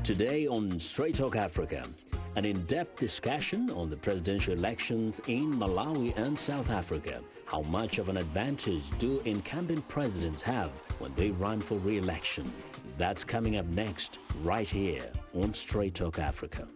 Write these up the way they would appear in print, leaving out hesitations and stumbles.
Today on Straight Talk Africa, an in-depth discussion on the presidential elections in Malawi and South Africa. How much of an advantage do incumbent presidents have when they run for re-election? That's coming up next, right here on Straight Talk Africa.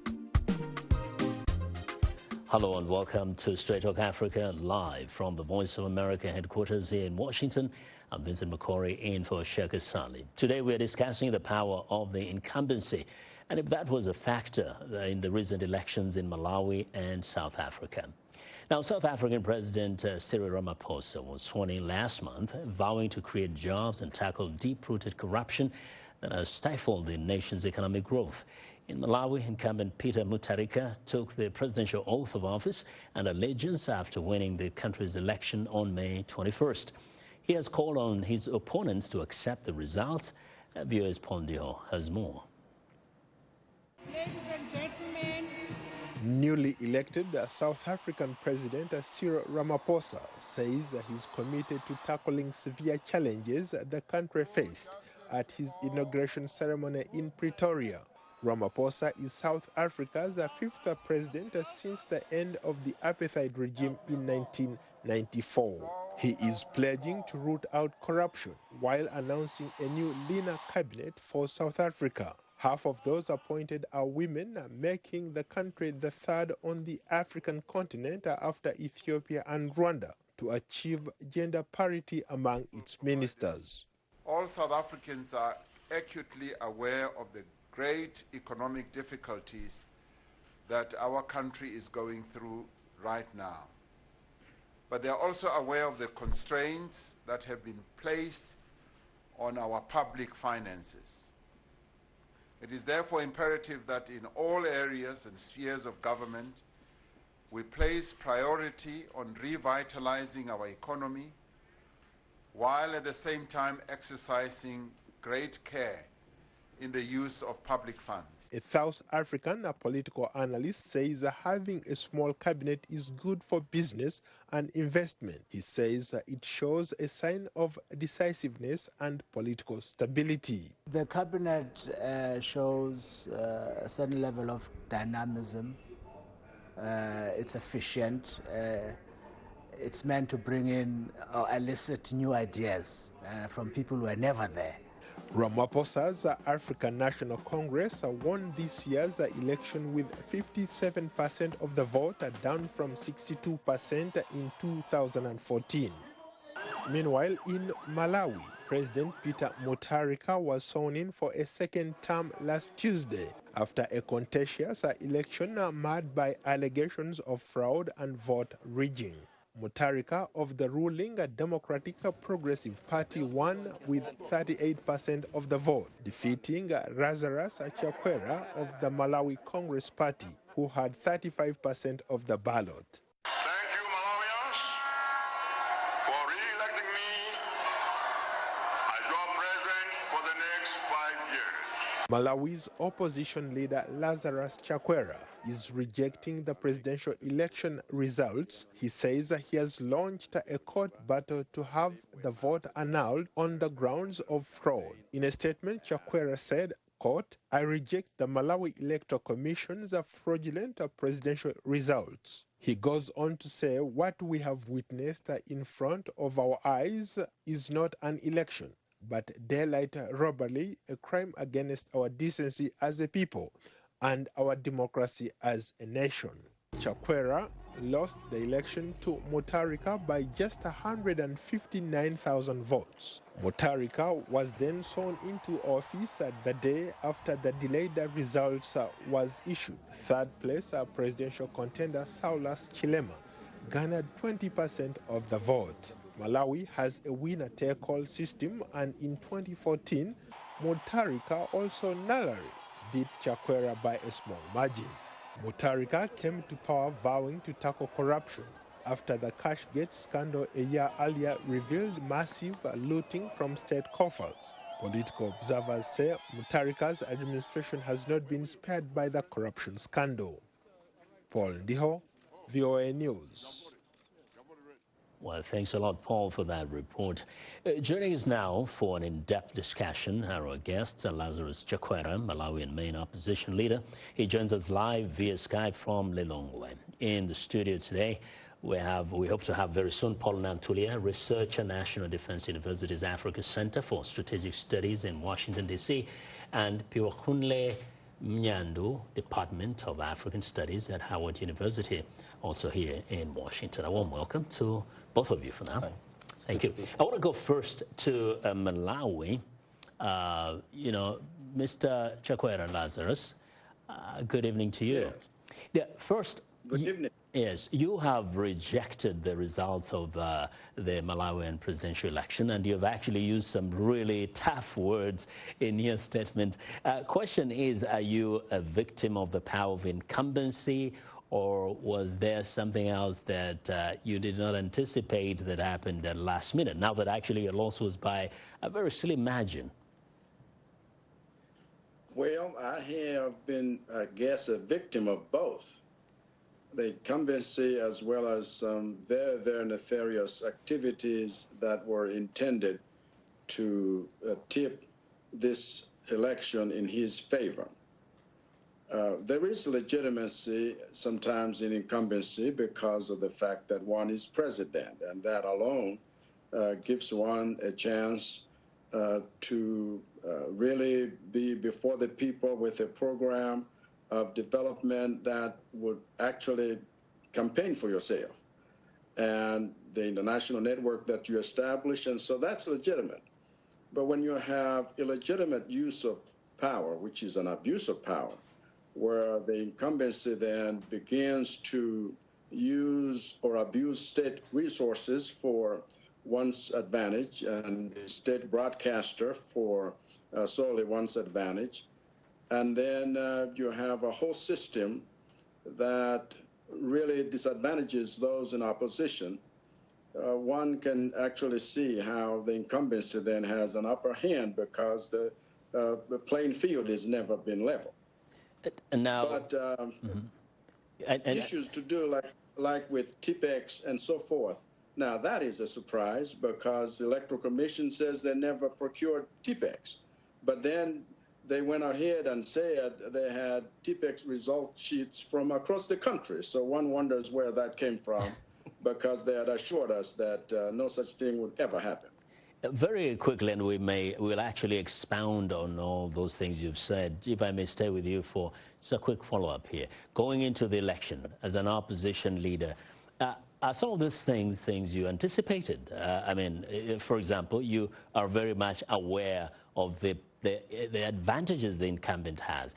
Hello and welcome to Straight Talk Africa, live from the Voice of America headquarters here in Washington. I'm Vincent Makori in for Sheka Sali. Today we're discussing the power of the incumbency and if that was a factor in the recent elections in Malawi and South Africa. Now, South African President Cyril Ramaphosa was sworn in last month, vowing to create jobs and tackle deep-rooted corruption that has stifled the nation's economic growth. In Malawi, incumbent Peter Mutharika took the presidential oath of office and allegiance after winning the country's election on May 21st. He has called on his opponents to accept the results. VOA's Pondiho has more. Ladies and gentlemen, newly elected South African President Cyril Ramaphosa says he's committed to tackling severe challenges the country faced at his inauguration ceremony in Pretoria. Ramaphosa is South Africa's fifth president since the end of the apartheid regime in 1994. He is pledging to root out corruption while announcing a new leaner cabinet for South Africa. Half of those appointed are women, making the country the third on the African continent after Ethiopia and Rwanda to achieve gender parity among its ministers. All South Africans are acutely aware of the great economic difficulties that our country is going through right now. But they are also aware of the constraints that have been placed on our public finances. It is therefore imperative that in all areas and spheres of government, we place priority on revitalizing our economy, while at the same time exercising great care in the use of public funds. A South African political analyst says having a small cabinet is good for business and investment. He says it shows a sign of decisiveness and political stability. The cabinet shows a certain level of dynamism. It's efficient. It's meant to bring in or elicit new ideas from people who are never there. Ramaphosa's African National Congress won this year's election with 57% of the vote, down from 62% in 2014. Meanwhile, in Malawi, President Peter Mutharika was sworn in for a second term last Tuesday after a contentious election marred by allegations of fraud and vote rigging. Mutharika of the ruling Democratic Progressive Party won with 38% of the vote, defeating Lazarus Chakwera of the Malawi Congress Party, who had 35% of the ballot. Thank you, Malawians, for re-electing me as your president for the next 5 years. Malawi's opposition leader Lazarus Chakwera is rejecting the presidential election results. He says he has launched a court battle to have the vote annulled on the grounds of fraud. In a statement, Chakwera said, quote, "I reject the Malawi Electoral Commission's fraudulent presidential results." He goes on to say, "What we have witnessed in front of our eyes is not an election, but daylight robbery, a crime against our decency as a people and our democracy as a nation." Chakwera lost the election to Mutharika by just 159,000 votes. Mutharika was then sworn into office the day after the delayed results was issued. Third place presidential contender Saulus Chilema garnered 20% of the vote. Malawi has a winner-take-all system, and in 2014, Mutharika also narrowly beat Chakwera by a small margin. Mutharika came to power vowing to tackle corruption after the Cashgate scandal a year earlier revealed massive looting from state coffers. Political observers say Mutharika's administration has not been spared by the corruption scandal. Paul Ndiho, VOA News. Well, thanks a lot, Paul, for that report. Joining us now for an in-depth discussion are our guests, Lazarus Chakwera, Malawian main opposition leader. He joins us live via Skype from Lilongwe. In the studio today, we hope to have very soon Paul Nantulya, researcher, National Defense University's Africa Center for Strategic Studies in Washington, D.C., and Phiwokuhle Mnyandu, Department of African Studies at Howard University, also here in Washington. A warm welcome to both of you for now. Hi. Thank you. I want to go first to Malawi. Mr. Chakwera Lazarus, good evening to you. Yes. Yeah, first, Good evening. Yes, you have rejected the results of the Malawian presidential election, and you've actually used some really tough words in your statement. Question is, are you a victim of the power of incumbency, or was there something else that you did not anticipate that happened at last minute, now that actually your loss was by a very slim margin? Well, I have been, I guess, a victim of both. The incumbency as well as some very, very nefarious activities that were intended to tip this election in his favor. There is legitimacy sometimes in incumbency because of the fact that one is president, and that alone gives one a chance to really be before the people with a program of development that would actually campaign for yourself and the international network that you establish, and so that's legitimate. But when you have illegitimate use of power, which is an abuse of power, where the incumbency then begins to use or abuse state resources for one's advantage and the state broadcaster for solely one's advantage, and then you have a whole system that really disadvantages those in opposition, one can actually see how the incumbency then has an upper hand because the playing field has never been level. And now, but issues to do like with TPEX and so forth, now that is a surprise because the Electoral Commission says they never procured TPEX. But then they went ahead and said they had TPEX result sheets from across the country. So one wonders where that came from because they had assured us that no such thing would ever happen. Very quickly, and we'll actually expound on all those things you've said. If I may stay with you for just a quick follow-up here. Going into the election as an opposition leader, are some of these things you anticipated? For example, you are very much aware of the advantages the incumbent has.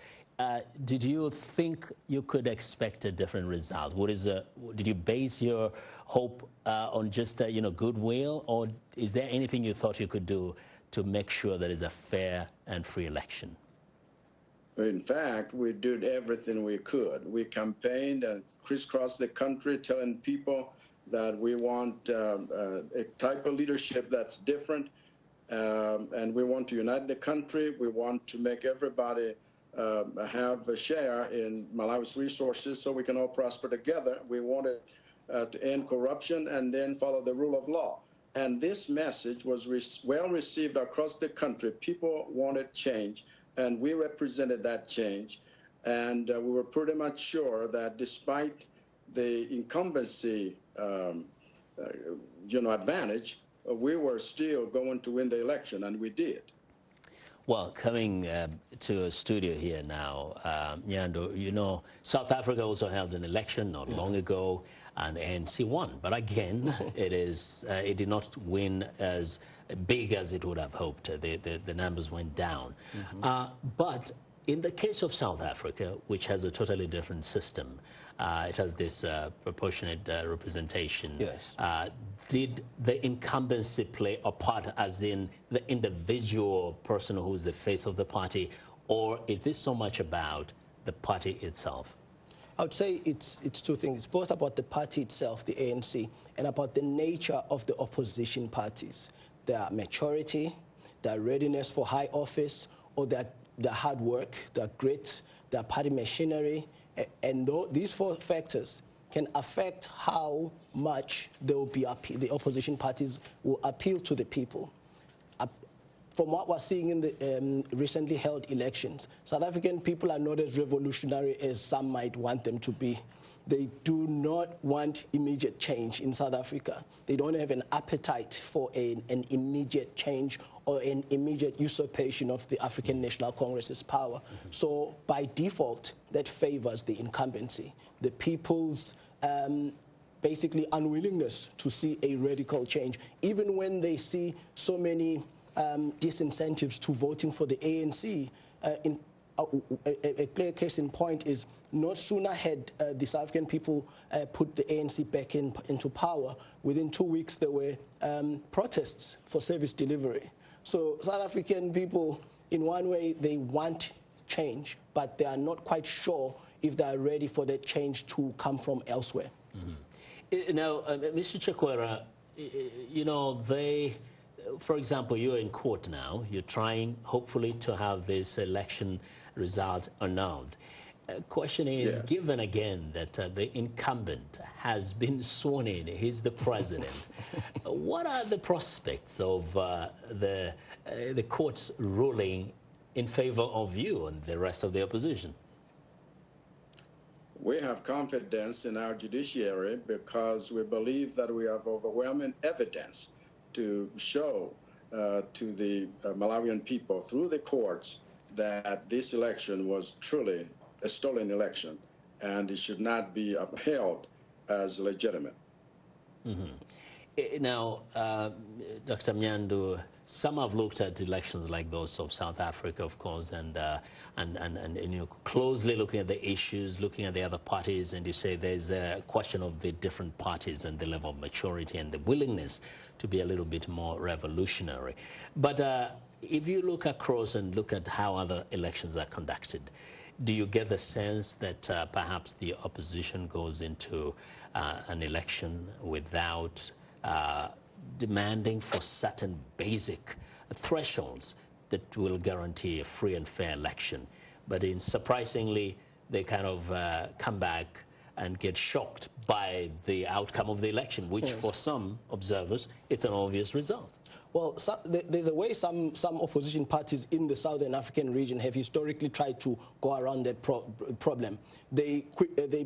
Did you think you could expect a different result? Did you base your hope on just goodwill, or is there anything you thought you could do to make sure there is a fair and free election? In fact, we did everything we could. We campaigned and crisscrossed the country telling people that we want a type of leadership that's different, and we want to unite the country. We want to make everybody have a share in Malawi's resources so we can all prosper together. We wanted to end corruption and then follow the rule of law. And this message was well received across the country. People wanted change, and we represented that change. And we were pretty much sure that despite the incumbency advantage, we were still going to win the election, and we did. Well, coming to a studio here now, Mnyandu, South Africa also held an election not long ago, and ANC won. But again, it did not win as big as it would have hoped. The numbers went down. But in the case of South Africa, which has a totally different system, it has this proportionate representation. Yes. Did the incumbency play a part, as in the individual person who is the face of the party, or is this so much about the party itself? I would say it's two things. It's both about the party itself, the ANC, and about the nature of the opposition parties. Their maturity, their readiness for high office, or their hard work, their grit, their party machinery. And these four factors can affect how much there will be the opposition parties will appeal to the people. From what we're seeing in the recently held elections, South African people are not as revolutionary as some might want them to be. They do not want immediate change in South Africa. They don't have an appetite for an immediate change or an immediate usurpation of the African National Congress's power. So by default, that favors the incumbency. The people's basically unwillingness to see a radical change, even when they see so many disincentives to voting for the ANC. A clear case in point is no sooner had the South African people put the ANC back into power, within 2 weeks there were protests for service delivery. So South African people, in one way, they want change, but they are not quite sure if they are ready for that change to come from elsewhere. Now, Mr. Chakwera, you know, for example, you're in court now. You're trying, hopefully, to have this election result annulled. Question is, yes, given again that the incumbent has been sworn in, he's the president, what are the prospects of the court's ruling in favor of you and the rest of the opposition? We have confidence in our judiciary because we believe that we have overwhelming evidence to show to the Malawian people through the courts that this election was truly a stolen election and it should not be upheld as legitimate. Now, Dr. Mnyandu, some have looked at elections like those of South Africa, of course, and you know, closely looking at the issues, looking at the other parties, and you say there's a question of the different parties and the level of maturity and the willingness to be a little bit more revolutionary. But if you look across and look at how other elections are conducted, do you get the sense that perhaps the opposition goes into an election without demanding for certain basic thresholds that will guarantee a free and fair election, but surprisingly they kind of come back and get shocked by the outcome of the election, which for some observers it's an obvious result? Well, there's a way some opposition parties in the Southern African region have historically tried to go around that problem. They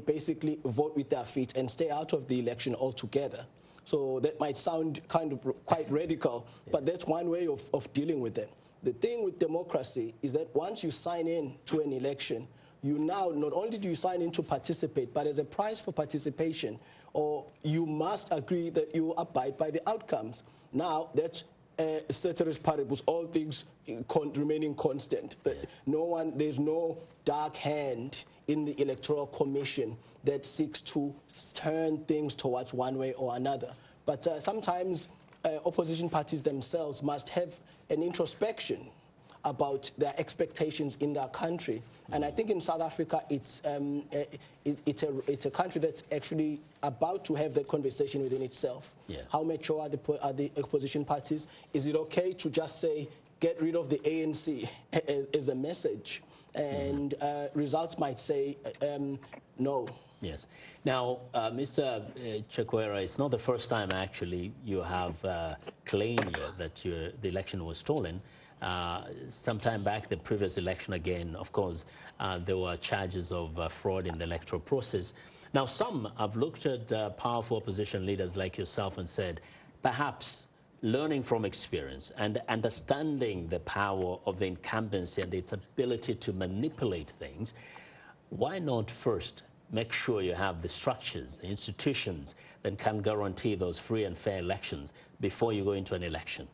basically vote with their feet and stay out of the election altogether. So that might sound kind of quite radical, but that's one way of dealing with it. The thing with democracy is that once you sign in to an election, you now, not only do you sign in to participate, but as a price for participation, or you must agree that you abide by the outcomes. Now, that's ceteris paribus, all things remaining constant. There's no dark hand in the Electoral Commission that seeks to turn things towards one way or another. But sometimes opposition parties themselves must have an introspection about their expectations in their country. And I think in South Africa, it's a country that's actually about to have that conversation within itself. Yeah. How mature are the opposition parties? Is it okay to just say, get rid of the ANC as a message? And results might say no. Yes. Now, Mr. Chakwera, it's not the first time actually you have claimed that the election was stolen. Some time back, the previous election again, of course, there were charges of fraud in the electoral process. Now, some have looked at powerful opposition leaders like yourself and said, perhaps learning from experience and understanding the power of the incumbency and its ability to manipulate things, why not first make sure you have the structures, the institutions that can guarantee those free and fair elections before you go into an election?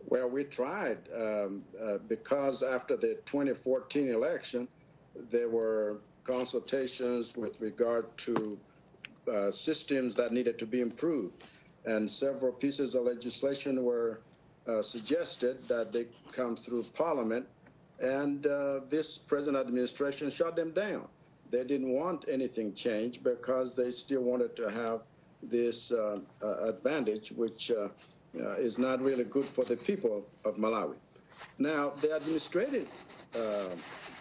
Well, we tried because after the 2014 election, there were consultations with regard to systems that needed to be improved. And several pieces of legislation were suggested that they come through Parliament. And this present administration shut them down. They didn't want anything changed because they still wanted to have this advantage, which is not really good for the people of Malawi. Now, the administrative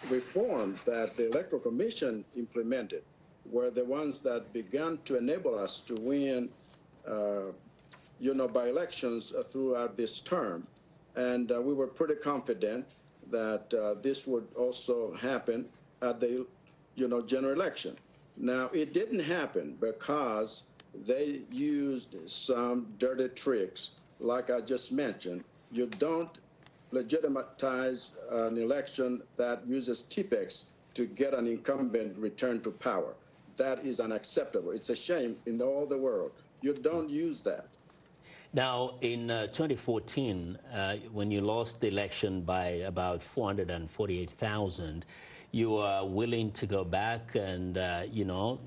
reforms that the Electoral Commission implemented were the ones that began to enable us to win, by elections throughout this term. And we were pretty confident that this would also happen at the, general election. Now, it didn't happen because they used some dirty tricks, like I just mentioned. You don't legitimize an election that uses TPEX to get an incumbent returned to power. That is unacceptable. It's a shame in all the world. You don't use that. Now, in 2014, when you lost the election by about 448,000, you were willing to go back and,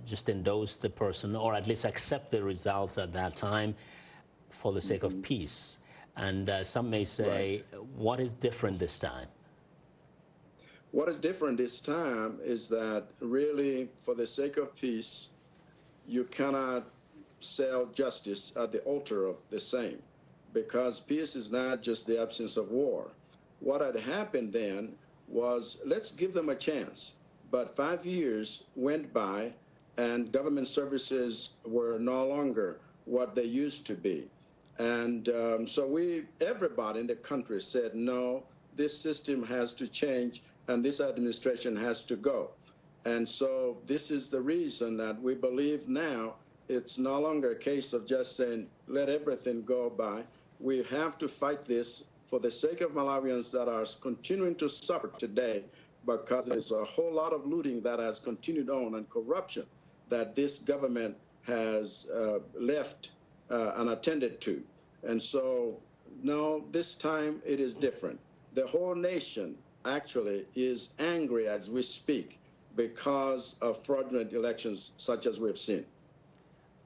just endorse the person, or at least accept the results at that time for the sake of peace. And some may say, what is different this time? What is different this time is that really, for the sake of peace, you cannot sell justice at the altar of the same, because peace is not just the absence of war. What had happened then was, let's give them a chance. But 5 years went by, and government services were no longer what they used to be. And so everybody in the country said, no, this system has to change, and this administration has to go. And so this is the reason that we believe now it's no longer a case of just saying, let everything go by. We have to fight this for the sake of Malawians that are continuing to suffer today, because there's a whole lot of looting that has continued on and corruption that this government has left unattended to. And so, no, this time it is different. The whole nation actually is angry as we speak because of fraudulent elections such as we've seen.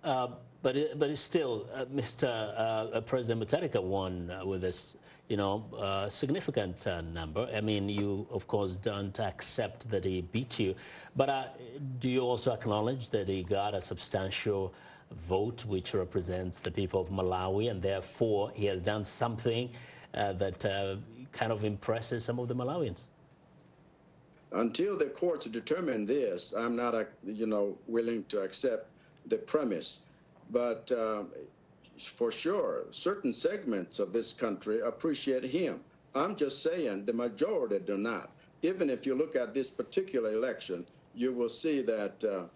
But it's still, Mr. President Mutharika won with this, significant number. I mean, you, of course, don't accept that he beat you. But do you also acknowledge that he got a substantial vote which represents the people of Malawi, and therefore he has done something that kind of impresses some of the Malawians? Until the courts determine this, I'm not, willing to accept the premise. But for sure, certain segments of this country appreciate him. I'm just saying the majority do not. Even if you look at this particular election, you will see that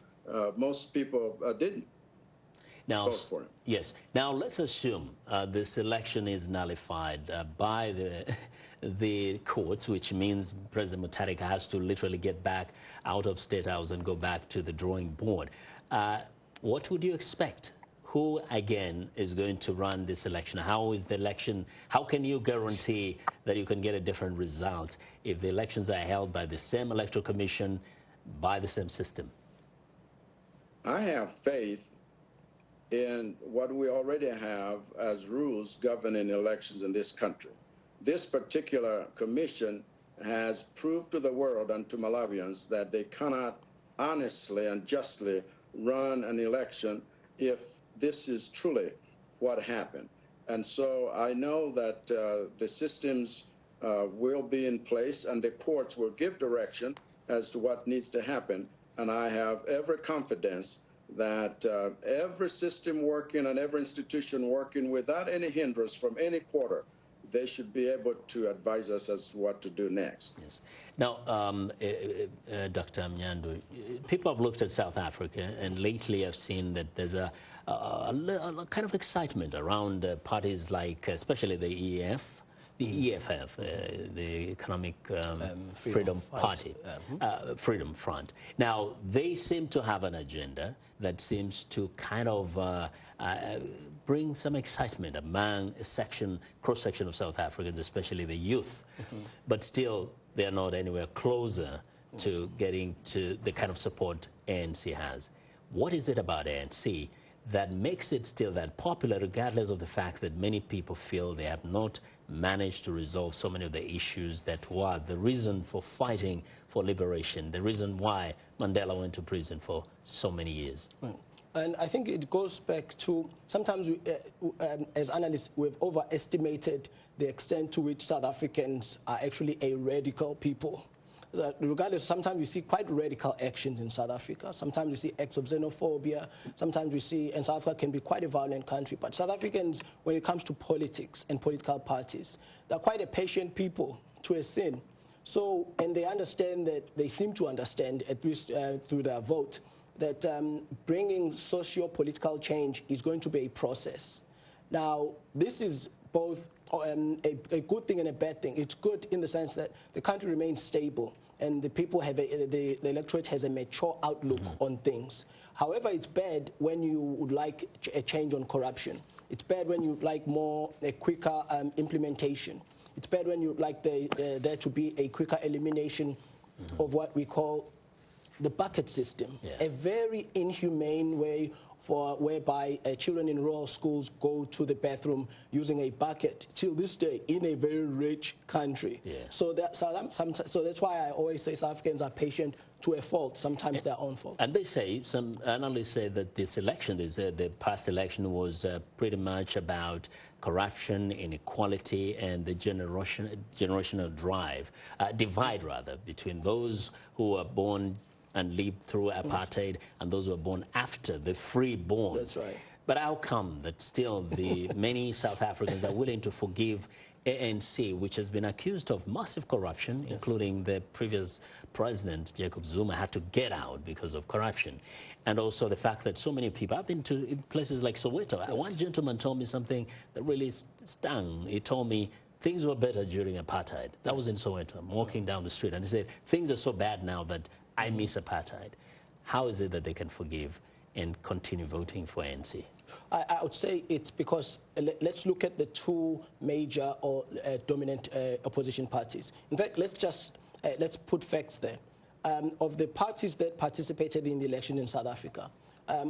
most people didn't vote for him. Yes. Now, let's assume this election is nullified by the courts, which means President Mutharika has to literally get back out of State House and go back to the drawing board. What would you expect? Who, again, is going to run this election? How is the election? How can you guarantee that you can get a different result if the elections are held by the same electoral commission, by the same system? I have faith in what we already have as rules governing elections in this country. This particular commission has proved to the world and to Malawians that they cannot honestly and justly run an election if this is truly what happened. And so I know that the systems will be in place, and the courts will give direction as to what needs to happen. And I have every confidence that every system working and every institution working without any hindrance from any quarter, they should be able to advise us as to what to do next. Yes. Now, Dr. Mnyandu, people have looked at South Africa, and lately I've seen that there's a kind of excitement around parties like, especially the EFF, the Economic Freedom Party, Freedom Front. Now, they seem to have an agenda that seems to kind of bring some excitement among a cross-section of South Africans, especially the youth. But still, they're not anywhere closer to getting to the kind of support ANC has. What is it about ANC that makes it still that popular, regardless of the fact that many people feel they have not managed to resolve so many of the issues that were the reason for fighting for liberation, the reason why Mandela went to prison for so many years? Right. And I think it goes back to, sometimes we, as analysts, we've overestimated the extent to which South Africans are actually a radical people. Regardless, sometimes we see quite radical actions in South Africa. Sometimes we see acts of xenophobia. Sometimes we see, and South Africa can be quite a violent country. But South Africans, when it comes to politics and political parties, they're quite a patient people to a sin. So, and they understand that, they seem to understand, at least through their vote, that bringing socio-political change is going to be a process. Now, this is both a good thing and a bad thing. It's good in the sense that the country remains stable and the people have the electorate has a mature outlook on things. However, it's bad when you would like a change on corruption. It's bad when you would like a quicker implementation. It's bad when you would like there to be a quicker elimination of what we call the bucket system, a very inhumane way whereby children in rural schools go to the bathroom using a bucket till this day in a very rich country. So that's why I always say South Africans are patient to a fault, sometimes their own fault. And they say, some analysts say that this election, the past election was pretty much about corruption, inequality, and the generational divide rather, between those who were born and lived through apartheid and those who were born after, the freeborn. That's right. But how come that still the many South Africans are willing to forgive ANC, which has been accused of massive corruption, including the previous president, Jacob Zuma, had to get out because of corruption. And also the fact that so many people, I've been to places like Soweto. One gentleman told me something that really stung. He told me things were better during apartheid. That was in Soweto. I'm walking down the street and he said, things are so bad now that I miss apartheid. How is it that they can forgive and continue voting for ANC? I would say it's because, let's look at the two major or dominant opposition parties. In fact, let's put facts there. Of the parties that participated in the election in South Africa,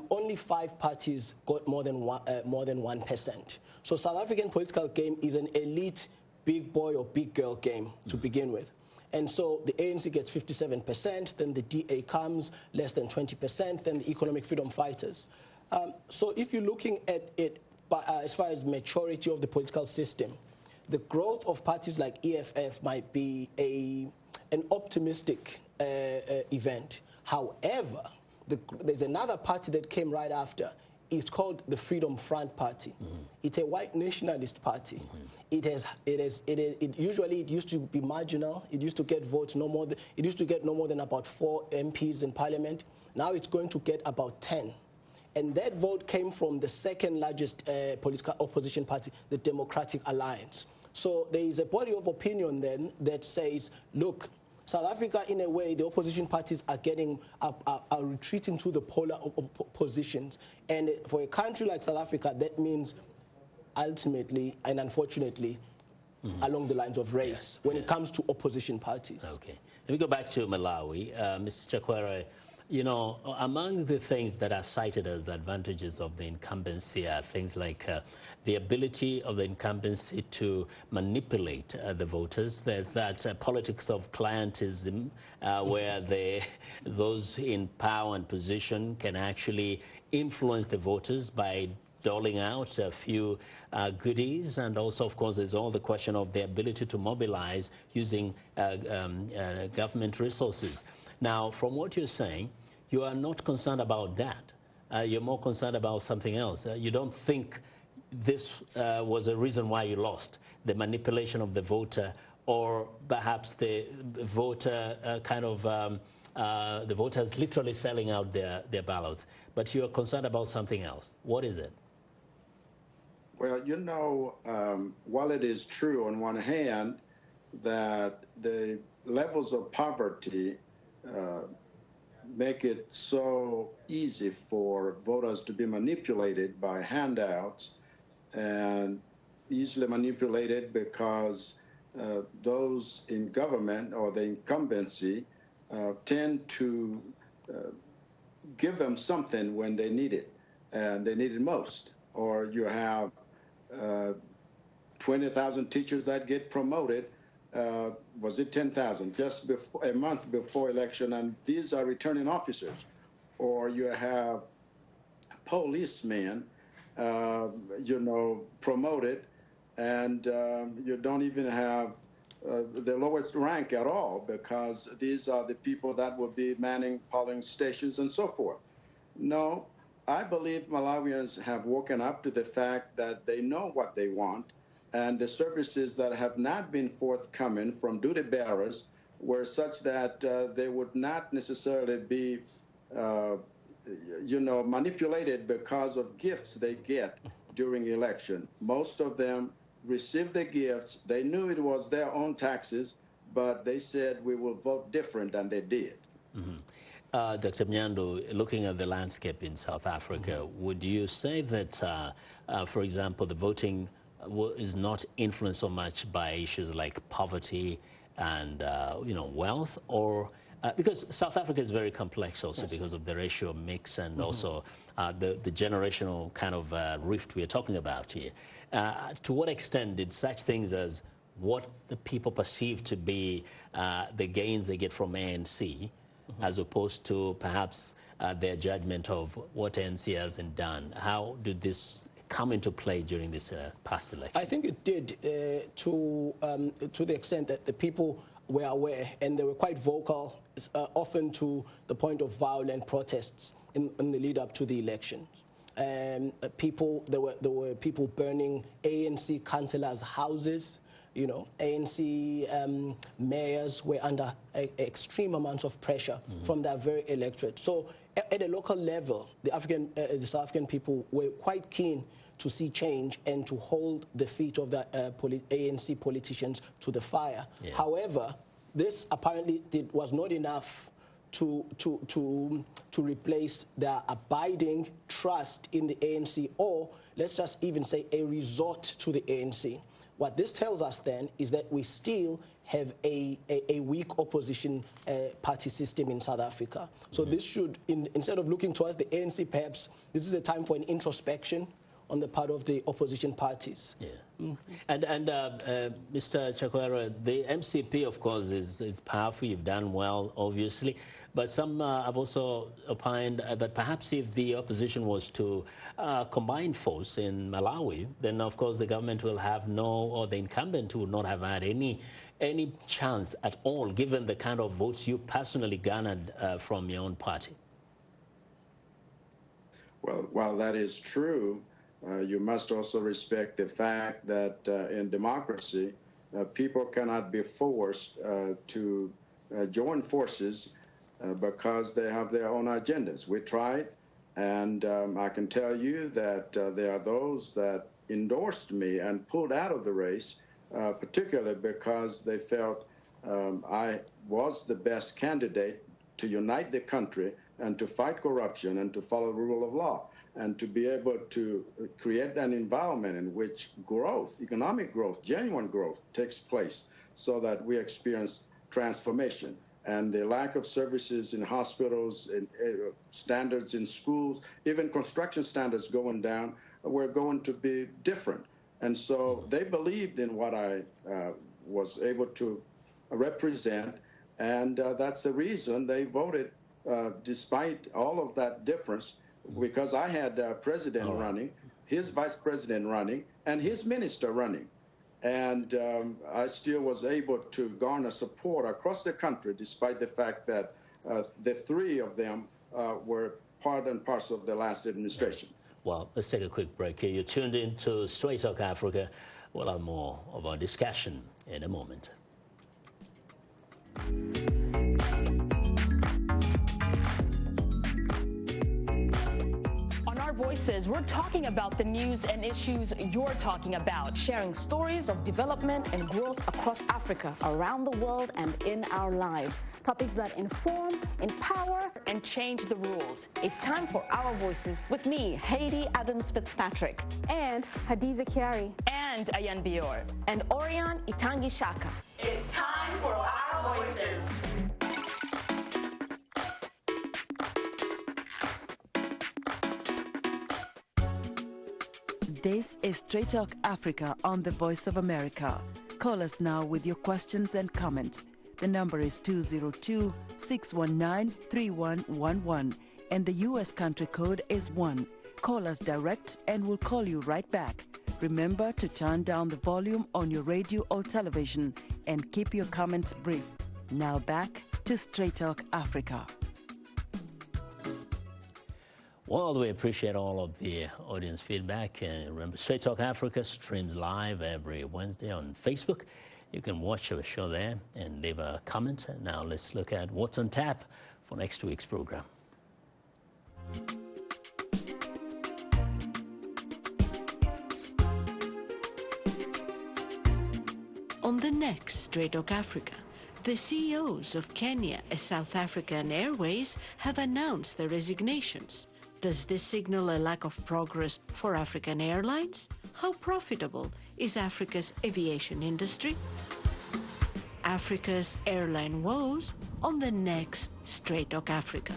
only 5 parties got more than 1%. So South African political game is an elite big boy or big girl game to begin with. And so the ANC gets 57%, then the DA comes, less than 20%, then the Economic Freedom Fighters. So if you're looking at it as far as maturity of the political system, the growth of parties like EFF might be an optimistic event. However, there's another party that came right after. It's called the Freedom Front Party. It's a white nationalist party. It used to be marginal. It used to get votes it used to get no more than about 4 MPs in parliament. Now it's going to get about 10. And that vote came from the second largest political opposition party, the Democratic Alliance. So there is a body of opinion then that says, look, South Africa, in a way, the opposition parties are retreating to the polar positions. And for a country like South Africa, that means ultimately and unfortunately along the lines of race when it comes to opposition parties. Okay. Let me go back to Malawi. Mr. Chakwera, you know, among the things that are cited as advantages of the incumbency are things like the ability of the incumbency to manipulate the voters. There's that politics of clientism where those in power and position can actually influence the voters by doling out a few goodies. And also, of course, there's all the question of the ability to mobilize using government resources. Now, from what you're saying, you are not concerned about that. You're more concerned about something else. You don't think this was a reason why you lost, the manipulation of the voter, or perhaps the voter the voters literally selling out their ballots. But you're concerned about something else. What is it? Well, you know, while it is true on one hand that the levels of poverty make it so easy for voters to be manipulated by handouts and easily manipulated because those in government or the incumbency tend to give them something when they need it. and they need it most. Or you have 20,000 teachers that get promoted, was it 10,000, just before, a month before election, and these are returning officers. Or you have policemen, promoted, and you don't even have the lowest rank at all, because these are the people that will be manning polling stations and so forth. No, I believe Malawians have woken up to the fact that they know what they want, and the services that have not been forthcoming from duty bearers were such that they would not necessarily be, manipulated because of gifts they get during election. Most of them received the gifts. They knew it was their own taxes, but they said we will vote different, and they did. Mm-hmm. Dr. Mnyandu, looking at the landscape in South Africa, would you say that, for example, the voting is not influenced so much by issues like poverty and wealth, or because South Africa is very complex also because of the racial mix and also the generational kind of rift we are talking about here. To what extent did such things as what the people perceive to be the gains they get from ANC, as opposed to perhaps their judgment of what ANC hasn't done, how did this come into play during this past election? I think it did to the extent that the people were aware, and they were quite vocal, often to the point of violent protests in the lead up to the elections. There were people burning ANC councillors' houses. ANC mayors were under extreme amounts of pressure from that very electorate. So at a local level, the South African people were quite keen to see change and to hold the feet of the ANC politicians to the fire. Yeah. However, this apparently was not enough to replace their abiding trust in the ANC, or let's just even say a resort to the ANC. What this tells us then is that we still have a weak opposition party system in South Africa. So this should, instead of looking towards the ANC, perhaps this is a time for an introspection on the part of the opposition parties. Yeah. And Mr. Chakwera, the MCP, of course, is powerful. You've done well, obviously. But some have also opined that perhaps if the opposition was to combine force in Malawi, then, of course, the government will have or the incumbent will not have had any chance at all, given the kind of votes you personally garnered from your own party. Well, while that is true, you must also respect the fact that in democracy, people cannot be forced to join forces because they have their own agendas. We tried, and I can tell you that there are those that endorsed me and pulled out of the race, particularly because they felt I was the best candidate to unite the country and to fight corruption and to follow the rule of law, and to be able to create an environment in which growth, economic growth, genuine growth takes place so that we experience transformation. And the lack of services in hospitals, in standards in schools, even construction standards going down, were going to be different. And so they believed in what I was able to represent, and that's the reason they voted despite all of that difference, because I had a president running, his vice president running, and his minister running. And I still was able to garner support across the country, despite the fact that the three of them were part and parcel of the last administration. Well, let's take a quick break here. You're tuned in to Straight Talk Africa. We'll have more of our discussion in a moment. Voices, we're talking about the news and issues you're talking about, sharing stories of development and growth across Africa, around the world, and in our lives. Topics that inform, empower, and change the rules. It's time for Our Voices with me, Haiti Adams Fitzpatrick, and Hadiza Kiari, and Ayan Bior, and Orion Itangi Shaka. It's time for Our Voices. This is Straight Talk Africa on the Voice of America. Call us now with your questions and comments. The number is 202-619-3111 and the U.S. country code is 1. Call us direct and we'll call you right back. Remember to turn down the volume on your radio or television and keep your comments brief. Now back to Straight Talk Africa. Well, we appreciate all of the audience feedback. Remember, Straight Talk Africa streams live every Wednesday on Facebook. You can watch our show there and leave a comment. Now let's look at what's on tap for next week's program. On the next Straight Talk Africa, the CEOs of Kenya and South Africa and Airways have announced their resignations. Does this signal a lack of progress for African airlines? How profitable is Africa's aviation industry? Africa's airline woes on the next Straight Talk Africa.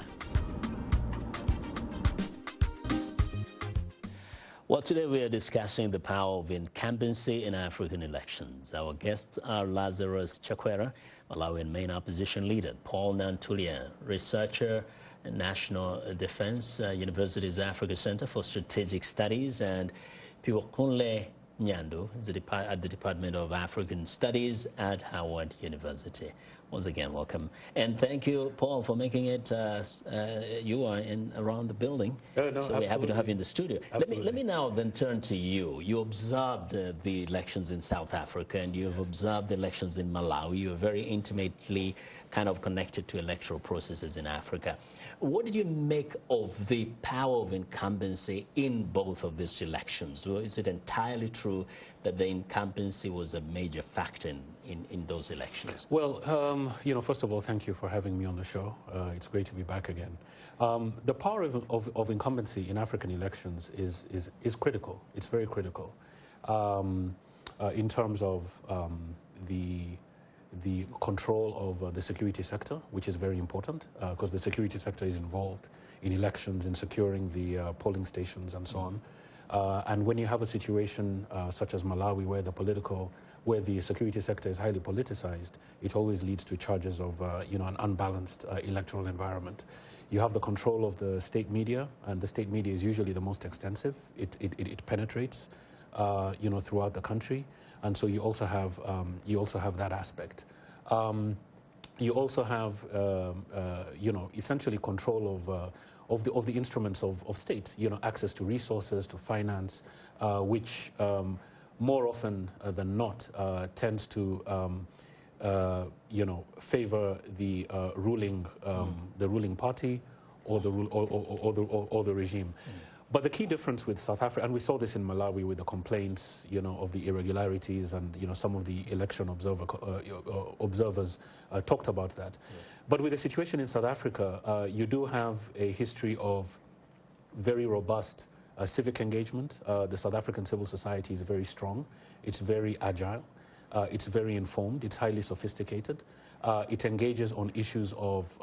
Well, today we are discussing the power of incumbency in African elections. Our guests are Lazarus Chakwera, Malawian main opposition leader, Paul Nantulya, researcher at National Defense University's Africa Center for Strategic Studies, and Phiwokuhle Mnyandu at the Department of African Studies at Howard University. Once again, welcome. And thank you, Paul, for making it. You are around the building, so absolutely. We're happy to have you in the studio. Let me now then turn to you. You observed the elections in South Africa, and you've observed the elections in Malawi. You're very intimately kind of connected to electoral processes in Africa. What did you make of the power of incumbency in both of these elections? Or is it entirely true that the incumbency was a major factor in those elections? Well, first of all, thank you for having me on the show. It's great to be back again. The power of incumbency in African elections is critical. It's very critical in terms of the control of the security sector, which is very important because the security sector is involved in elections, in securing the polling stations and so on. And when you have a situation such as Malawi, where the security sector is highly politicized, it always leads to charges of an unbalanced electoral environment. You have the control of the state media, and the state media is usually the most extensive. It penetrates throughout the country, and so you also have that aspect. You also have essentially control of the instruments of state, access to resources, to finance, which more often than not tends to favor the ruling party or the regime. But the key difference with South Africa, and we saw this in Malawi with the complaints, of the irregularities, and some of the election observers talked about that. Yeah. But with the situation in South Africa, you do have a history of very robust civic engagement. The South African civil society is very strong. It's very agile. It's very informed. It's highly sophisticated. It engages on issues of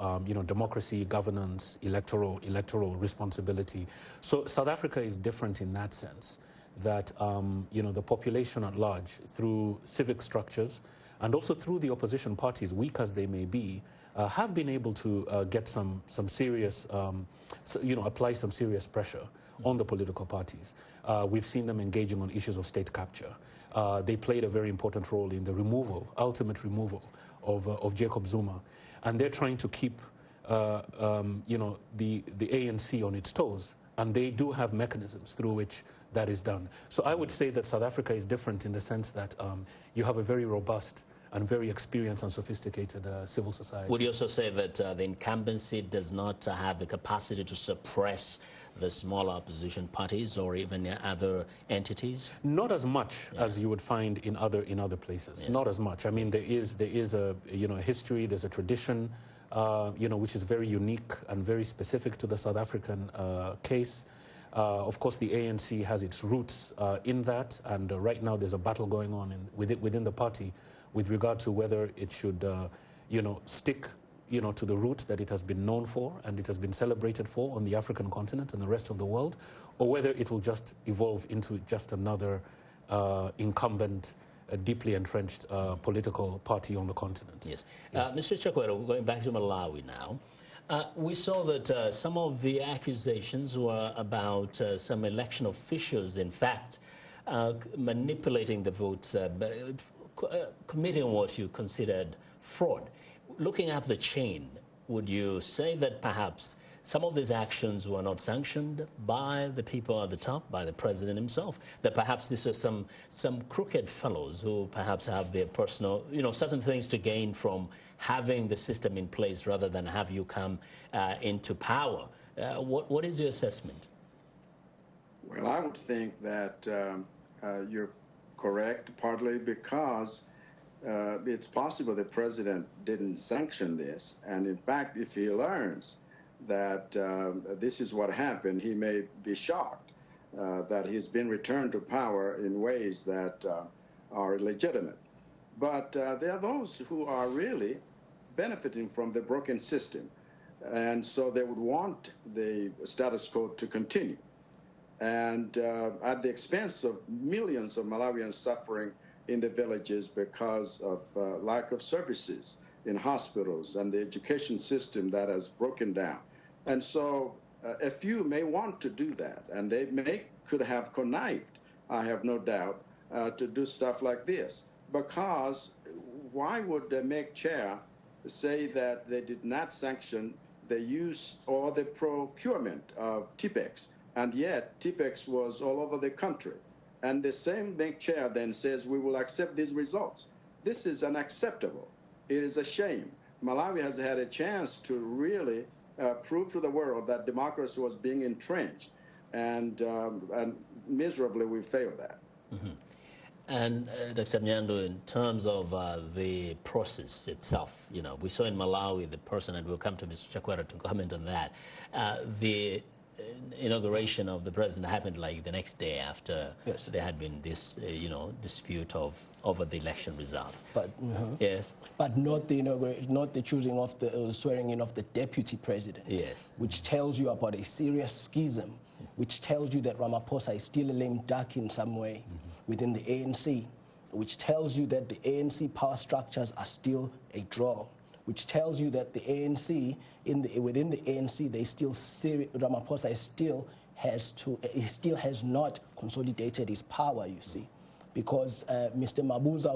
democracy, governance, electoral responsibility. So South Africa is different in that sense, that the population at large, through civic structures and also through the opposition parties, weak as they may be, have been able to get some serious, apply some serious pressure on the political parties. We've seen them engaging on issues of state capture. They played a very important role in the ultimate removal of Jacob Zuma, and they're trying to keep the ANC on its toes, and they do have mechanisms through which that is done. So I would say that South Africa is different in the sense that you have a very robust and very experienced and sophisticated civil society. Would you also say that the incumbency does not have the capacity to suppress the smaller opposition parties or even other entities? Not as much as you would find in other places. Yes. Not as much. I mean, there is a history, there's a tradition, which is very unique and very specific to the South African case. Of course, the ANC has its roots in that, and right now there's a battle going on within the party with regard to whether it should, stick, to the roots that it has been known for and it has been celebrated for on the African continent and the rest of the world, or whether it will just evolve into just another incumbent, deeply entrenched political party on the continent. Yes. Mr. Chakwera, going back to Malawi now, we saw that some of the accusations were about some election officials, in fact, manipulating the votes, committing what you considered fraud. Looking at the chain, would you say that perhaps some of these actions were not sanctioned by the people at the top, by the president himself? That perhaps these are some crooked fellows who perhaps have their personal, certain things to gain from having the system in place rather than have you come into power. What is your assessment? Well, I would think that you're correct, partly because it's possible the president didn't sanction this. And in fact, if he learns that this is what happened, he may be shocked that he's been returned to power in ways that are illegitimate. But there are those who are really benefiting from the broken system. And so they would want the status quo to continue. And at the expense of millions of Malawians suffering in the villages because of lack of services in hospitals and the education system that has broken down. And so a few may want to do that, and they could have connived, I have no doubt, to do stuff like this. Because why would the MEC chair say that they did not sanction the use or the procurement of TPEX, and yet TPEX was all over the country? And the same MEC chair then says, we will accept these results. This is unacceptable. It is a shame. Malawi has had a chance to really prove to the world that democracy was being entrenched, and miserably we failed that. Mm-hmm. And Dr. Mnyandu, in terms of the process itself, we saw in Malawi the person, and we'll come to Mr. Chakwera to comment on that, the inauguration of the president happened like the next day after there had been this, dispute over the election results. But yes, but not the choosing of the swearing in of the deputy president. Yes, which tells you about a serious schism, which tells you that Ramaphosa is still a lame duck in some way within the ANC, which tells you that the ANC power structures are still a draw, which tells you that the ANC, within the ANC, Ramaphosa still has not consolidated his power, you see, because Mr. Mabuza,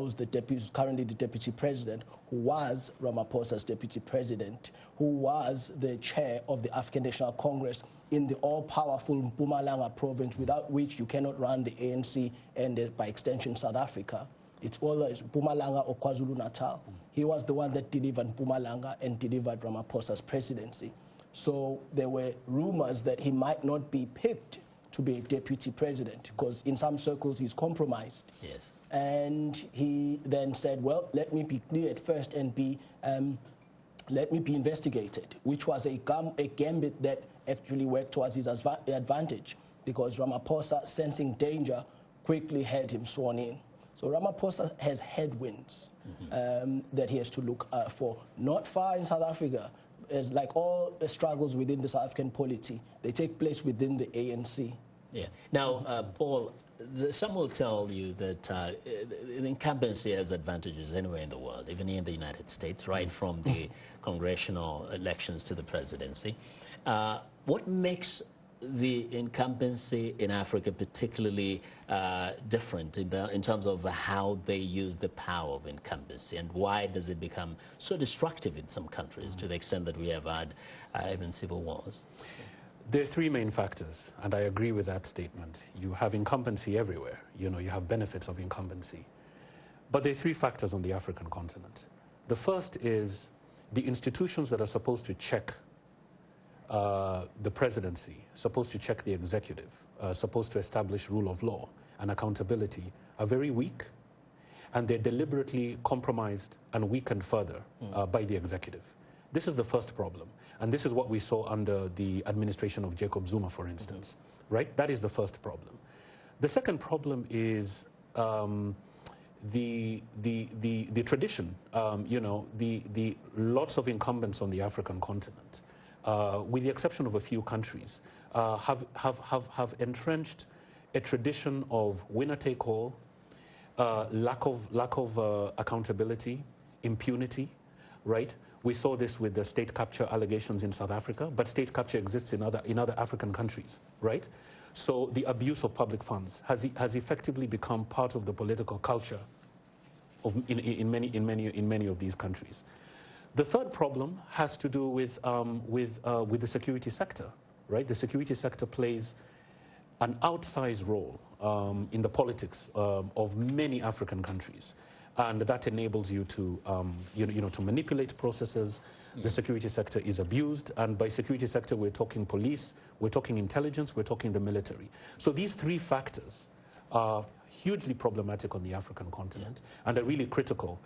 who's currently the deputy president, who was Ramaphosa's deputy president, who was the chair of the African National Congress in the all-powerful Mpumalanga province, without which you cannot run the ANC and, by extension, South Africa. It's always Mpumalanga or KwaZulu-Natal. He was the one that delivered Mpumalanga and delivered Ramaphosa's presidency. So there were rumors that he might not be picked to be a deputy president, because in some circles he's compromised. Yes. And he then said, well, let me be cleared first and let me be investigated, which was a gambit that actually worked towards his advantage, because Ramaphosa, sensing danger, quickly had him sworn in. So Ramaphosa has headwinds that he has to look for. Not far in South Africa, as like all the struggles within the South African polity, they take place within the ANC. Yeah. Now, Paul, some will tell you that incumbency has advantages anywhere in the world, even in the United States, right from the congressional elections to the presidency. What makes the incumbency in Africa particularly different in terms of how they use the power of incumbency, and why does it become so destructive in some countries to the extent that we have had even civil wars? There are three main factors, and I agree with that statement. You have incumbency everywhere. You have benefits of incumbency. But there are three factors on the African continent. The first is the institutions that are supposed to check the presidency, supposed to check the executive, supposed to establish rule of law and accountability, are very weak, and they're deliberately compromised and weakened further by the executive. This is the first problem, and this is what we saw under the administration of Jacob Zuma, for instance, right? That is the first problem. The second problem is the tradition, the lots of incumbents on the African continent, with the exception of a few countries, have entrenched a tradition of winner-take-all, lack of accountability, impunity, right? We saw this with the state capture allegations in South Africa, but state capture exists in other African countries, right? So the abuse of public funds has effectively become part of the political culture in many of these countries. The third problem has to do with the security sector, right? The security sector plays an outsized role in the politics of many African countries, and that enables you to to manipulate processes. The security sector is abused, and by security sector we're talking police, we're talking intelligence, we're talking the military. So these three factors are hugely problematic on the African continent and are really critical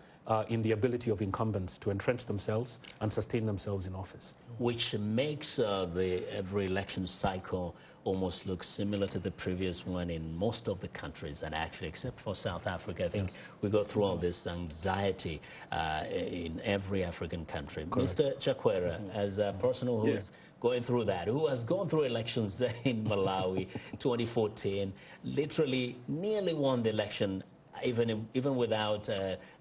in the ability of incumbents to entrench themselves and sustain themselves in office. Which makes every election cycle almost look similar to the previous one in most of the countries, and actually, except for South Africa, I think we go through all this anxiety in every African country. Correct. Mr. Chakwera, as a person who's going through that, who has gone through elections in Malawi 2014, literally nearly won the election, even without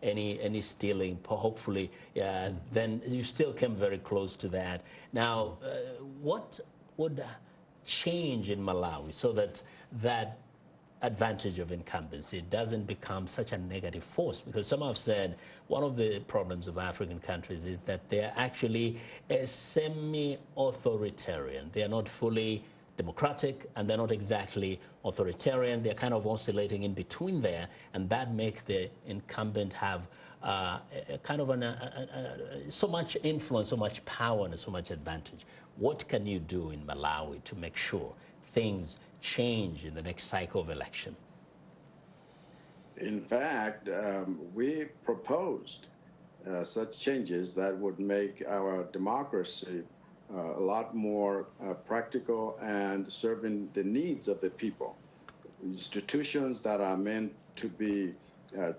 any stealing, hopefully, then you still came very close to that. Now, what would change in Malawi so that that advantage of incumbency doesn't become such a negative force? Because some have said one of the problems of African countries is that they're actually semi-authoritarian. They are not fully democratic, and they're not exactly authoritarian. They're kind of oscillating in between there, and that makes the incumbent have so much influence, so much power, and so much advantage. What can you do in Malawi to make sure things change in the next cycle of election? In fact, we proposed such changes that would make our democracy a lot more practical and serving the needs of the people. Institutions that are meant to be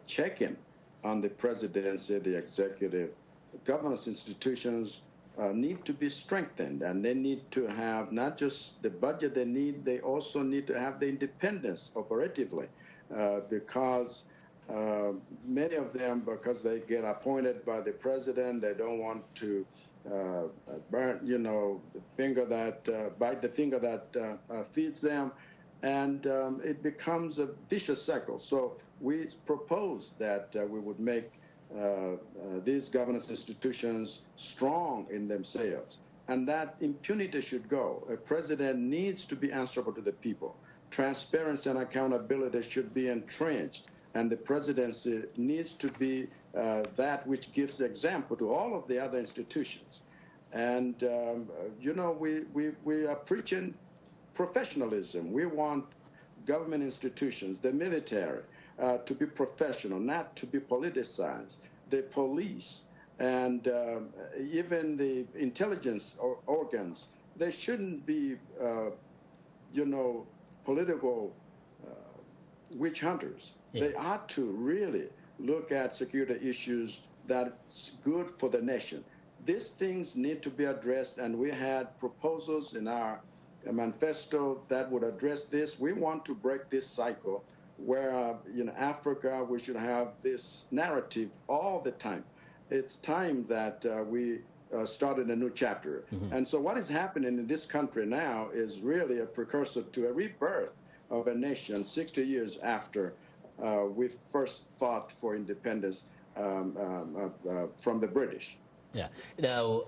checking on the presidency, the executive, governance institutions need to be strengthened, and they need to have not just the budget they need, they also need to have the independence operatively, because many of them, because they get appointed by the president, they don't want to burn, the finger that bite the finger that feeds them, and it becomes a vicious cycle. So we proposed that we would make these governance institutions strong in themselves, and that impunity should go. A president needs to be answerable to the people. Transparency and accountability should be entrenched, and the presidency needs to be that which gives the example to all of the other institutions. And, we are preaching professionalism. We want government institutions, the military, to be professional, not to be politicized. The police and even the intelligence organs, they shouldn't be, political witch hunters. Yeah. They ought to really look at security issues that's good for the nation. These things need to be addressed, and we had proposals in our manifesto that would address this. We want to break this cycle where in Africa we should have this narrative all the time. It's time that we started a new chapter. Mm-hmm. And so what is happening in this country now is really a precursor to a rebirth of a nation 60 years after we first fought for independence from the British. Yeah. Now,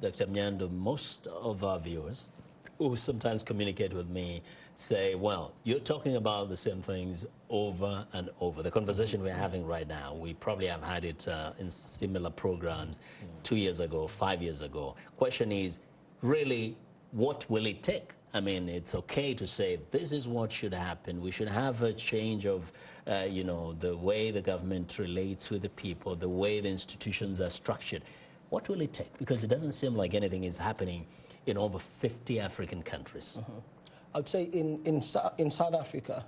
Dr. Mnyandu, most of our viewers who sometimes communicate with me say, well, you're talking about the same things over and over. The conversation we're having right now, we probably have had it in similar programs 2 years ago, 5 years ago. Question is, really, what will it take? I mean, it's okay to say this is what should happen. We should have a change of, the way the government relates with the people, the way the institutions are structured. What will it take? Because it doesn't seem like anything is happening in over 50 African countries. Mm-hmm. I'd say in South Africa,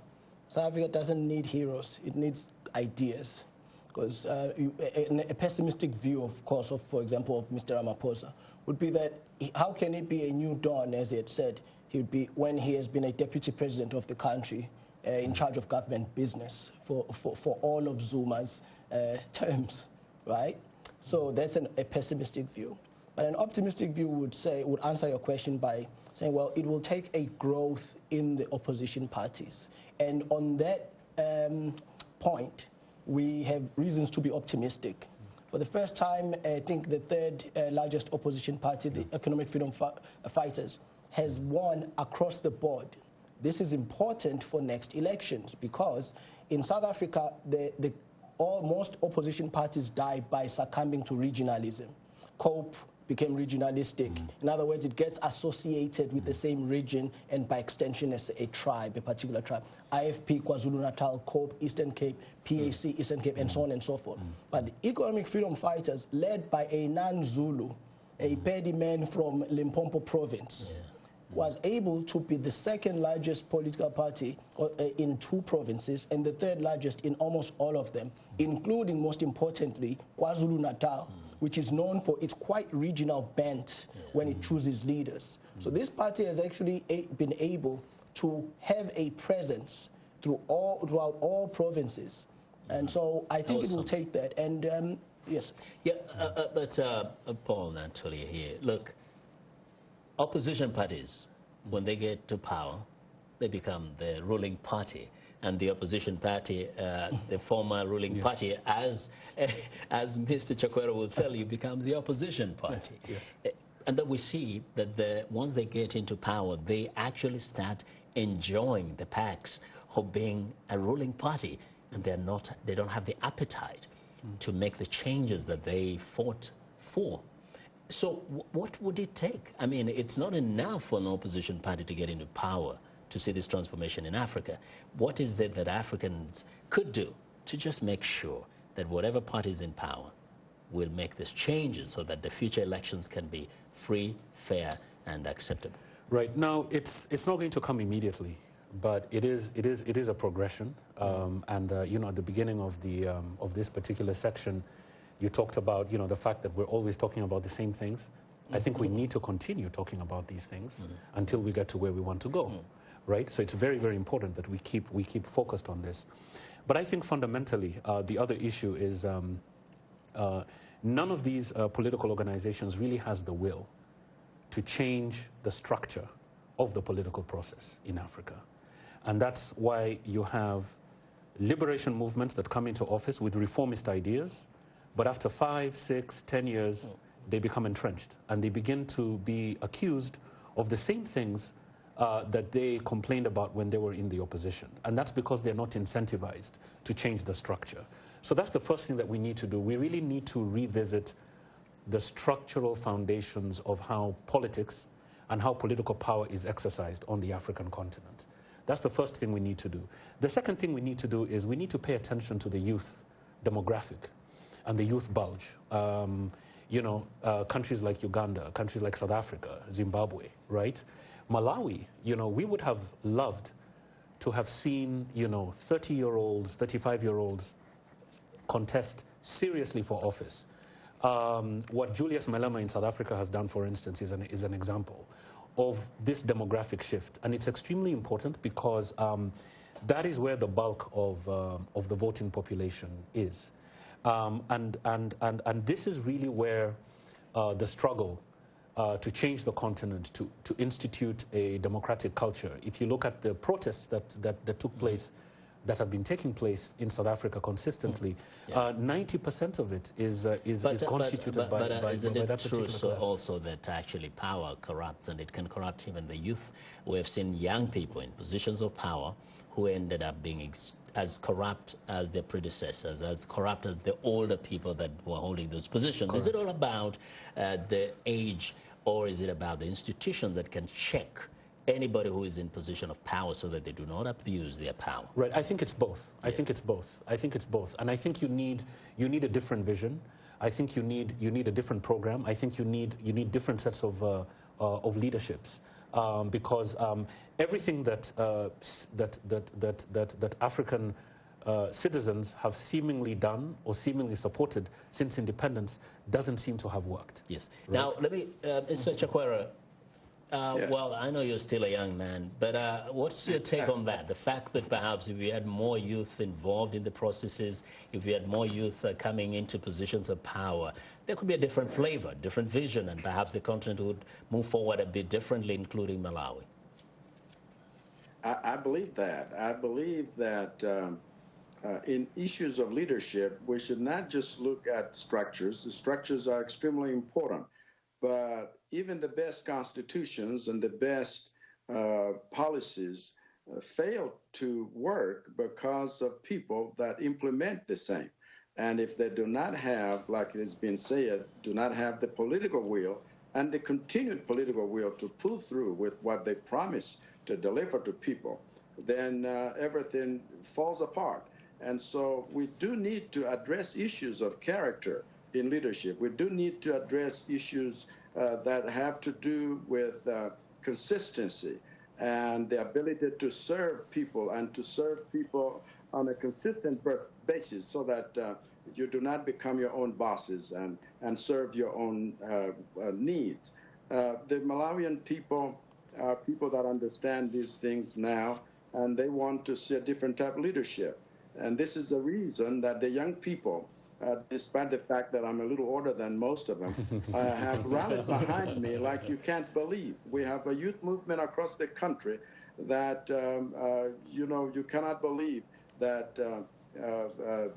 South Africa doesn't need heroes. It needs ideas. Because a pessimistic view, of course, of, for example, of Mr. Ramaphosa would be that how can it be a new dawn, as he had said, he would be when he has been a deputy president of the country in charge of government business for all of Zuma's terms, right? So that's a pessimistic view. But an optimistic view would answer your question by saying, well, it will take a growth in the opposition parties. And on that point, we have reasons to be optimistic. For the first time, I think the third largest opposition party, the Economic Freedom Fighters, has won across the board. This is important for next elections because in South Africa, most opposition parties died by succumbing to regionalism. COPE became regionalistic. In other words, it gets associated with the same region and by extension as a tribe, a particular tribe. IFP, KwaZulu-Natal, COPE, Eastern Cape, PAC, Eastern Cape, and so on and so forth. But the Economic Freedom Fighters, led by a non-Zulu, a Pedi man from Limpopo province, was able to be the second largest political party in 2 provinces and the third largest in almost all of them, including, most importantly, KwaZulu-Natal, which is known for its quite regional bent when it chooses leaders. So this party has actually been able to have a presence throughout all provinces. And so I think it will take that. And yes. Yeah, but Paul Nantulya here. Look, opposition parties, when they get to power, they become the ruling party. And the opposition party, the former ruling party, as Mr. Chakwera will tell you, becomes the opposition party. And then we see that once they get into power, they actually start enjoying the perks of being a ruling party, and they don't have the appetite to make the changes that they fought for. So what would it take? I mean, it's not enough for an opposition party to get into power to see this transformation in Africa. What is it that Africans could do to just make sure that whatever party is in power will make these changes so that the future elections can be free, fair, and acceptable? Right. Now, it's not going to come immediately, but it is a progression. You know, at the beginning of this particular section, you talked about, you know, the fact that we're always talking about the same things. I think we need to continue talking about these things until we get to where we want to go, right? So it's very, very important that we keep focused on this. But I think fundamentally, the other issue is none of these political organizations really has the will to change the structure of the political process in Africa. And that's why you have liberation movements that come into office with reformist ideas, but after 5, 6, 10 years, they become entrenched and they begin to be accused of the same things that they complained about when they were in the opposition. And that's because they're not incentivized to change the structure. So that's the first thing that we need to do. We really need to revisit the structural foundations of how politics and how political power is exercised on the African continent. That's the first thing we need to do. The second thing we need to do is we need to pay attention to the youth demographic and the youth bulge. You know, countries like Uganda, countries like South Africa, Zimbabwe, right? Malawi, you know, we would have loved to have seen, you know, 30-year-olds, 35-year-olds contest seriously for office. What Julius Malema in South Africa has done, for instance, is an example of this demographic shift. And it's extremely important because that is where the bulk of the voting population is. And this is really where the struggle to change the continent, to institute a democratic culture. If you look at the protests that took place, that have been taking place in South Africa consistently, 90% of it is constituted by that particular class. Isn't it true also that actually power corrupts, and it can corrupt even the youth? We have seen young people in positions of power who ended up being as corrupt as their predecessors, as corrupt as the older people that were holding those positions. Correct. Is it all about the age, or is it about the institutions that can check anybody who is in position of power so that they do not abuse their power? Right. I think it's both. I think it's both. I think it's both. And I think you need a different vision. I think you need a different program. I think you need different sets of leaderships. Because everything that African citizens have seemingly done or seemingly supported since independence doesn't seem to have worked. Yes. Right? Now, let me, Mr. Chakwera, Yes. well, I know you're still a young man, but what's your take on that? The fact that perhaps if we had more youth involved in the processes, if we had more youth coming into positions of power, there could be a different flavor, different vision, and perhaps the continent would move forward a bit differently, including Malawi. I believe that. I believe that in issues of leadership, we should not just look at structures. The structures are extremely important, but even the best constitutions and the best policies fail to work because of people that implement the same. And if they do not have, like it has been said, do not have the political will and the continued political will to pull through with what they promise to deliver to people, then everything falls apart. And so we do need to address issues of character in leadership. We do need to address issues that have to do with consistency and the ability to serve people and to serve people on a consistent basis so that you do not become your own bosses and serve your own needs. The Malawian people are people that understand these things now, and they want to see a different type of leadership. And this is the reason that the young people, despite the fact that I'm a little older than most of them, have rallied behind me like you can't believe. We have a youth movement across the country that, you cannot believe that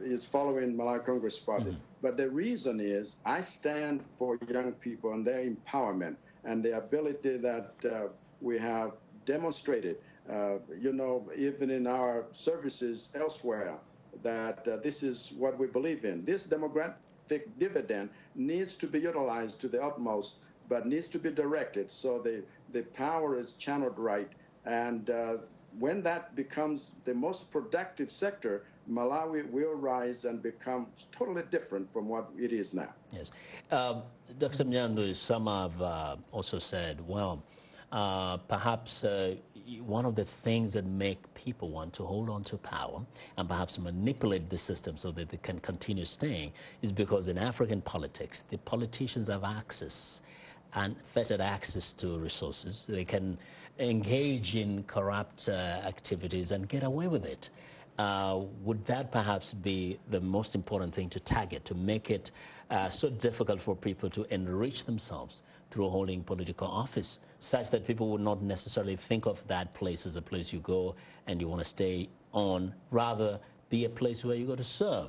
is following Malawi Congress Party. But the reason is I stand for young people and their empowerment and the ability that we have demonstrated, even in our services elsewhere, that this is what we believe in. This demographic dividend needs to be utilized to the utmost, but needs to be directed so the power is channeled right. And when that becomes the most productive sector, Malawi will rise and become totally different from what it is now. Yes. Dr. Mnyandu, some have also said, well, perhaps one of the things that make people want to hold on to power and perhaps manipulate the system so that they can continue staying is because in African politics, the politicians have access, unfettered access to resources. They can engage in corrupt activities and get away with it. Would that perhaps be the most important thing to target, to make it so difficult for people to enrich themselves through holding political office, such that people would not necessarily think of that place as a place you go and you want to stay on, rather be a place where you go to serve,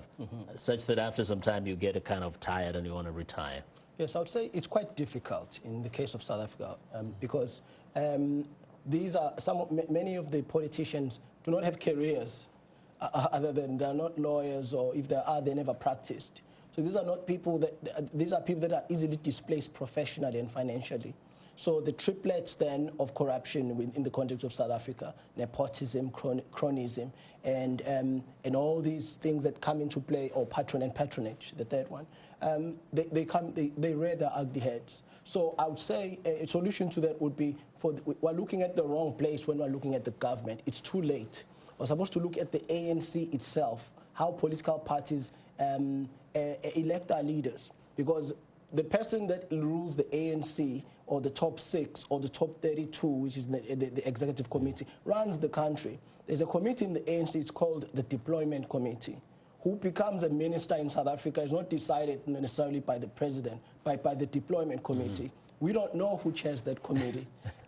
such that after some time you get kind of tired and you want to retire? Yes, I would say it's quite difficult in the case of South Africa because these are many of the politicians do not have careers other than they're not lawyers, or if they are, they never practiced. So these are not people these are people that are easily displaced professionally and financially. So the triplets then of corruption in the context of South Africa, nepotism, cronyism, and all these things that come into play, or patronage, the third one, they rear their ugly heads. So I would say a solution to that would be, we're looking at the wrong place when we're looking at the government. It's too late. We're supposed to look at the ANC itself, how political parties elect our leaders, because the person that rules the ANC, or the top 6, or the top 32, which is the executive committee, runs the country. There's a committee in the ANC, it's called the Deployment Committee. Who becomes a minister in South Africa is not decided necessarily by the president, but by the Deployment Committee. We don't know who chairs that committee.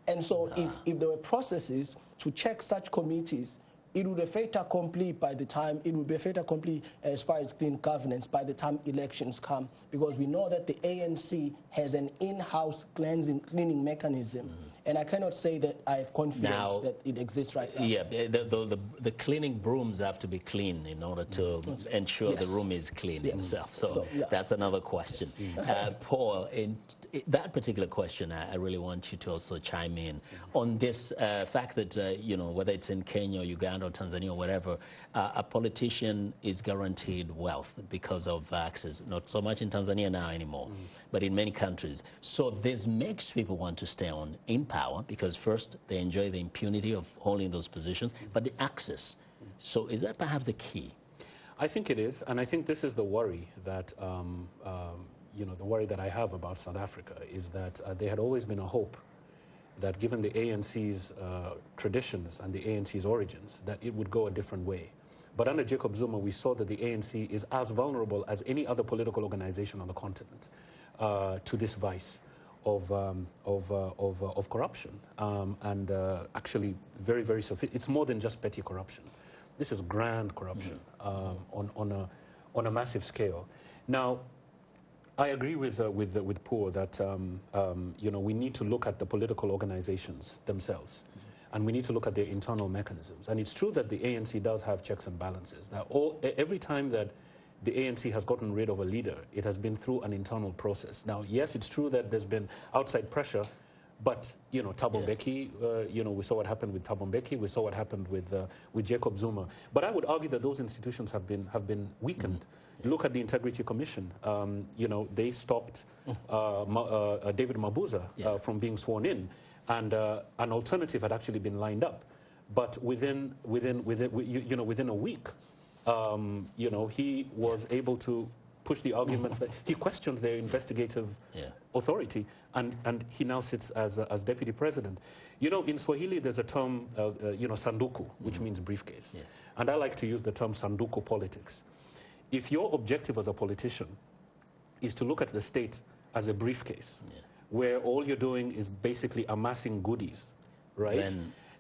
And so if there were processes to check such committees, it would be a fait accompli by the time, it would be a fait accompli as far as clean governance by the time elections come, because we know that the ANC has an in-house cleaning mechanism. And I cannot say that I have confidence that it exists right now. Yeah, the cleaning brooms have to be clean in order to ensure the room is clean itself. So that's another question. Paul, in that particular question, I really want you to also chime in on this fact that, whether it's in Kenya or Uganda or Tanzania or wherever, a politician is guaranteed wealth because of access. Not so much in Tanzania now anymore, but in many countries. So this makes people want to stay on in power because first they enjoy the impunity of holding those positions, but the access. So is that perhaps the key? I think it is, and I think this is the worry that, the worry that I have about South Africa is that there had always been a hope that given the ANC's traditions and the ANC's origins, that it would go a different way. But under Jacob Zuma, we saw that the ANC is as vulnerable as any other political organization on the continent to this vice of corruption, and actually very, very sophisticated. It's more than just petty corruption. This is grand corruption on a massive scale. Now, I agree with Poor that we need to look at the political organizations themselves, and we need to look at their internal mechanisms. And it's true that the ANC does have checks and balances. Now, every time that the ANC has gotten rid of a leader, it has been through an internal process. Now, yes, it's true that there's been outside pressure, but Thabo Mbeki, we saw what happened with Thabo Mbeki. We saw what happened with Jacob Zuma. But I would argue that those institutions have been weakened. Look at the Integrity Commission. They stopped David Mabuza from being sworn in, and an alternative had actually been lined up. But within a week, he was able to push the argument that he questioned their investigative authority, and he now sits as deputy president. In Swahili, there's a term, sanduku, which means briefcase. Yeah. And I like to use the term sanduku politics. If your objective as a politician is to look at the state as a briefcase, where all you're doing is basically amassing goodies, right?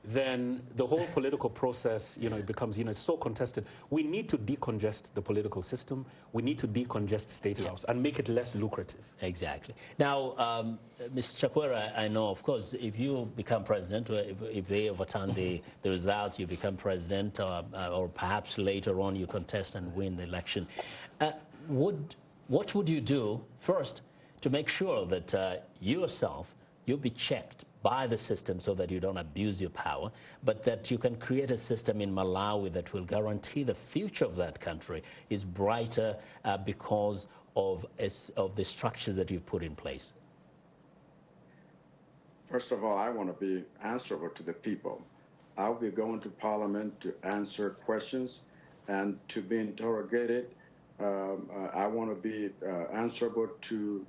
Then the whole political process, it becomes, it's so contested. We need to decongest the political system. We need to decongest State House and make it less lucrative. Exactly. Now, Mr. Chakwera, I know, of course, if you become president, or if they overturn the results, you become president, or perhaps later on you contest and win the election. What would you do first to make sure that you'll be checked by the system so that you don't abuse your power, but that you can create a system in Malawi that will guarantee the future of that country is brighter because of the structures that you've put in place? First of all, I want to be answerable to the people. I'll be going to Parliament to answer questions and to be interrogated. I want to be answerable to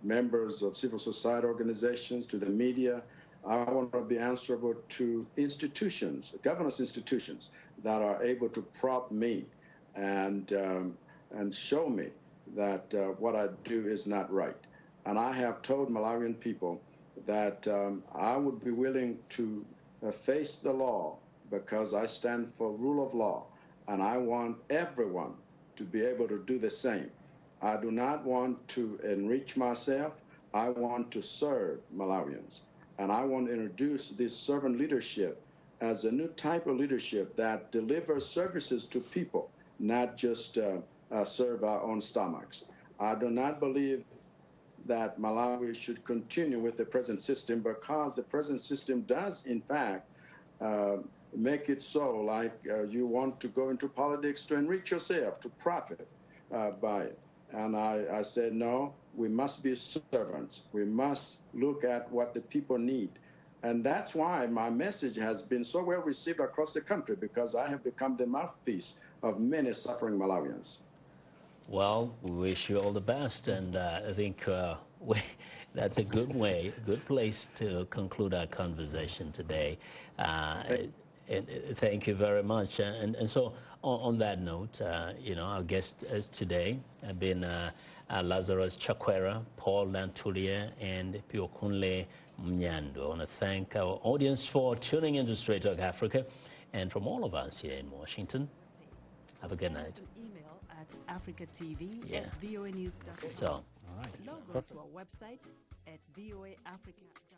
members of civil society organizations, to the media. I want to be answerable to institutions, governance institutions, that are able to prop me and show me that what I do is not right. And I have told Malawian people that I would be willing to face the law because I stand for rule of law, and I want everyone to be able to do the same. I do not want to enrich myself. I want to serve Malawians. And I want to introduce this servant leadership as a new type of leadership that delivers services to people, not just serve our own stomachs. I do not believe that Malawi should continue with the present system, because the present system does, in fact, make it so like you want to go into politics to enrich yourself, to profit by it. And I said, no, we must be servants. We must look at what the people need. And that's why my message has been so well received across the country, because I have become the mouthpiece of many suffering Malawians. Well, we wish you all the best, and I think that's a good place to conclude our conversation today. Thank you very much. And so, on that note, our guests today have been Lazarus Chakwera, Paul Nantulya, and Phiwokuhle Mnyandu. I want to thank our audience for tuning into Straight Talk Africa, and from all of us here in Washington, have a good night. Email at africatv@voanews.com. So, Log on to our website at voaafrica.com.